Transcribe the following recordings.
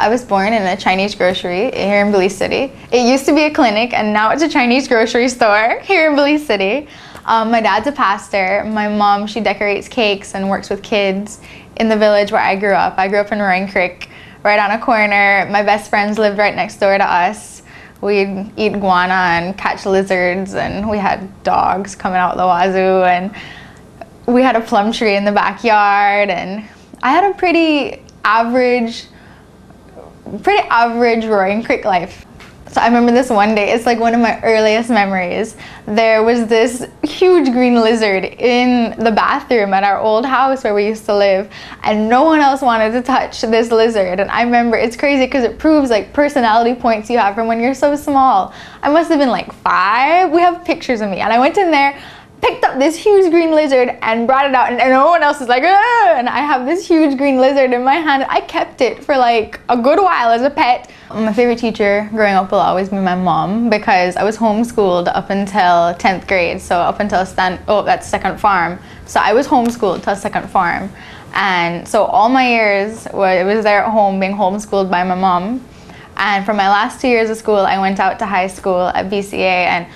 I was born in a Chinese grocery here in Belize City. It used to be a clinic and now it's a Chinese grocery store here in Belize City. My dad's a pastor. My mom, she decorates cakes and works with kids in the village where I grew up. I grew up in Roaring Creek, right on a corner. My best friends lived right next door to us. We'd eat guana and catch lizards, and we had dogs coming out the wazoo, and we had a plum tree in the backyard, and I had a pretty average Roaring Creek life. So I remember this one day, it's like one of my earliest memories. There was this huge green lizard in the bathroom at our old house where we used to live, and no one else wanted to touch this lizard. And I remember, it's crazy because it proves like personality points you have from when you're so small. I must have been like 5. We have pictures of me, and I went in there, picked up this huge green lizard and brought it out, and no one else is like, ah! And I have this huge green lizard in my hand. I kept it for like a good while as a pet. My favorite teacher growing up will always be my mom, because I was homeschooled up until 10th grade, so up until that's second farm. So I was homeschooled till second farm, and so all my years it was there at home being homeschooled by my mom. And for my last 2 years of school, I went out to high school at BCA, and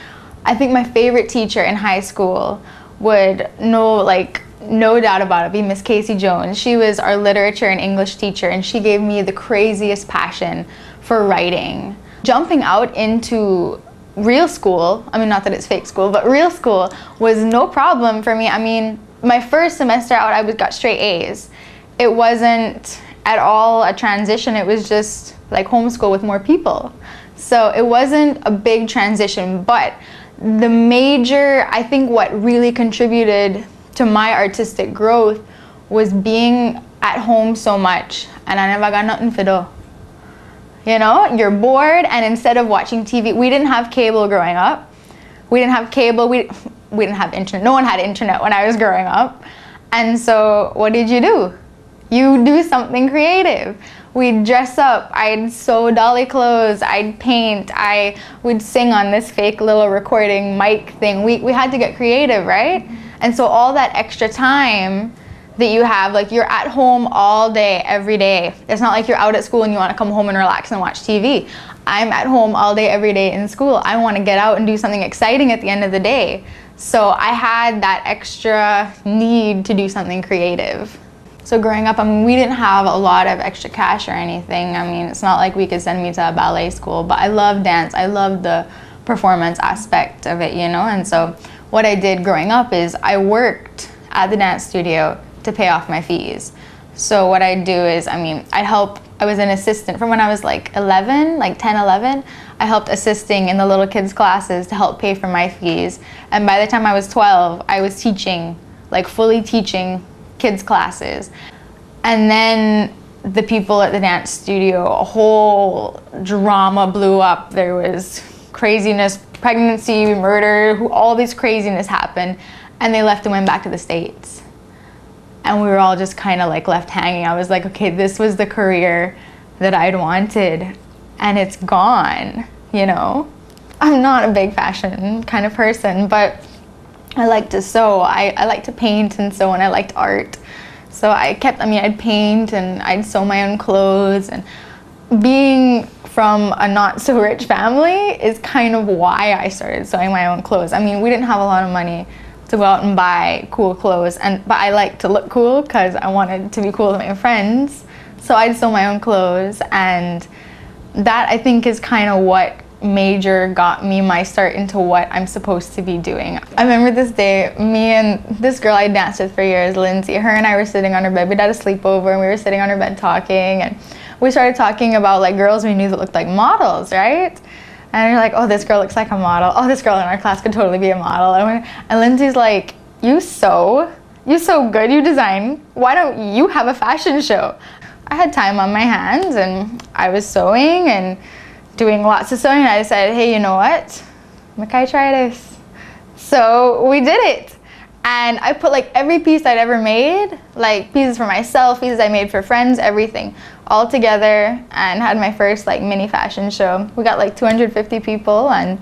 I think my favorite teacher in high school would no doubt about it, be Miss Casey Jones. She was our literature and English teacher, and she gave me the craziest passion for writing. Jumping out into real school, I mean, not that it's fake school, but real school was no problem for me. I mean, my first semester out, I got straight A's. It wasn't at all a transition. It was just like homeschool with more people. So it wasn't a big transition, but the major, I think what really contributed to my artistic growth was being at home so much, and I never got nothing to do. You know, you're bored, and instead of watching TV, we didn't have cable growing up. We didn't have cable, we didn't have internet. No one had internet when I was growing up. And so what did? You do something creative. We'd dress up, I'd sew dolly clothes, I'd paint, we'd sing on this fake little recording mic thing. We had to get creative, right? And so all that extra time that you have, like, you're at home all day, every day. It's not like you're out at school and you want to come home and relax and watch TV. I'm at home all day, every day in school. I want to get out and do something exciting at the end of the day. So I had that extra need to do something creative. So growing up, I mean, we didn't have a lot of extra cash or anything. I mean, it's not like we could send me to a ballet school, but I love dance. I love the performance aspect of it, you know? And so what I did growing up is I worked at the dance studio to pay off my fees. So what I'd do is, I mean, I was an assistant from when I was like 11, like 10, 11. I helped assisting in the little kids' classes to help pay for my fees. And by the time I was 12, I was teaching, like fully teaching kids classes. And then the people at the dance studio, a whole drama blew up. There was craziness, pregnancy, murder, all this craziness happened, and they left and went back to the States. And we were all just kind of like left hanging. I was like, okay, this was the career that I'd wanted, and it's gone, you know? I'm not a big fashion kind of person, but I like to sew. I like to paint and sew, and I liked art. So I'd paint and I'd sew my own clothes. And being from a not so rich family is kind of why I started sewing my own clothes. I mean, we didn't have a lot of money to go out and buy cool clothes, but I liked to look cool because I wanted to be cool with my friends. So I'd sew my own clothes, and that, I think, is kind of what got me my start into what I'm supposed to be doing. I remember this day, me and this girl I danced with for years, Lindsay, her and I were sitting on her bed. We'd had a sleepover, and we were sitting on her bed talking, and we started talking about like girls we knew that looked like models, right? And you're like, oh, this girl looks like a model. Oh, this girl in our class could totally be a model. And Lindsay's like, you sew good, you design. Why don't you have a fashion show? I had time on my hands, and I was sewing and doing lots of sewing. And I decided, hey, you know what? I try this. So we did it. And I put like every piece I'd ever made, like pieces for myself, pieces I made for friends, everything, all together, and had my first like mini fashion show. We got like 250 people, and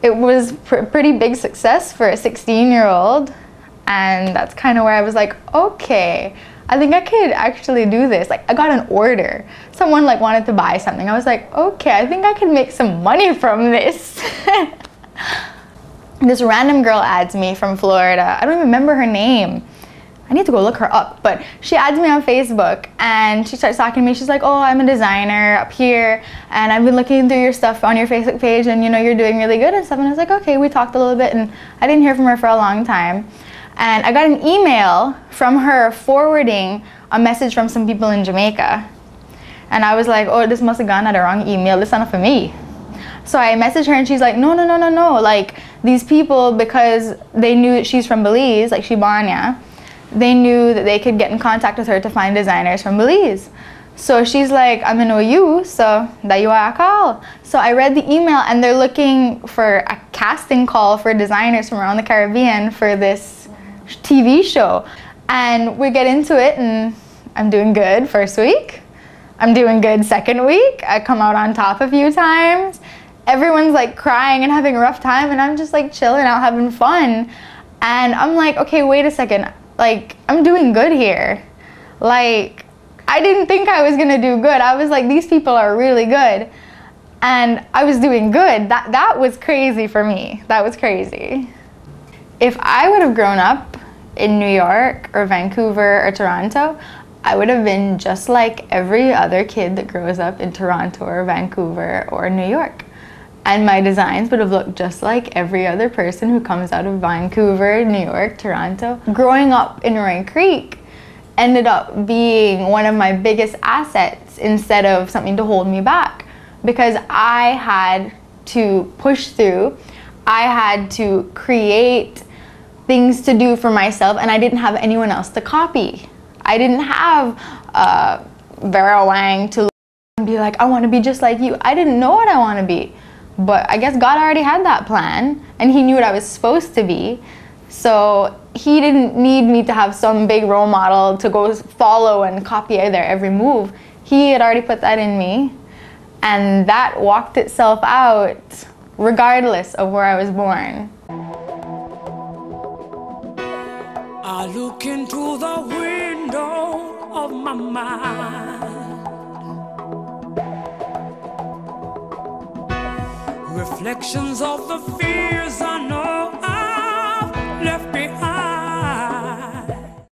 it was pretty big success for a 16-year-old. And that's kind of where I was like, okay, I think I could actually do this. Like, I got an order. Someone like wanted to buy something. I was like, okay, I think I could make some money from this. This random girl adds me from Florida. I don't even remember her name. I need to go look her up, but she adds me on Facebook and she starts talking to me. She's like, oh, I'm a designer up here and I've been looking through your stuff on your Facebook page and you know, you're doing really good and stuff. And I was like, okay, we talked a little bit and I didn't hear from her for a long time. And I got an email from her forwarding a message from some people in Jamaica. And I was like, oh, this must have gone to the wrong email. This is not for me. So I messaged her and she's like, no. Like, these people, because they knew that she's from Belize, like Shibanya, they knew that they could get in contact with her to find designers from Belize. So she's like, I'm gonna know you, so that you are a call. So I read the email and they're looking for a casting call for designers from around the Caribbean for this TV show. And we get into it and I'm doing good first week. I'm doing good second week. I come out on top a few times. Everyone's like crying and having a rough time and I'm just like chilling out having fun. And I'm like, okay, wait a second. Like, I'm doing good here. Like, I didn't think I was gonna do good. I was like, these people are really good. And I was doing good. That was crazy for me. That was crazy. If I would have grown up in New York or Vancouver or Toronto, I would have been just like every other kid that grows up in Toronto or Vancouver or New York. And my designs would have looked just like every other person who comes out of Vancouver, New York, Toronto. Growing up in Roaring Creek ended up being one of my biggest assets instead of something to hold me back, because I had to push through. I had to create things to do for myself and I didn't have anyone else to copy. I didn't have Vera Wang to look and be like, I want to be just like you. I didn't know what I want to be. But I guess God already had that plan and he knew what I was supposed to be. So he didn't need me to have some big role model to go follow and copy their every move. He had already put that in me and that walked itself out regardless of where I was born. I look into the window of my mind, reflections of the fears I know.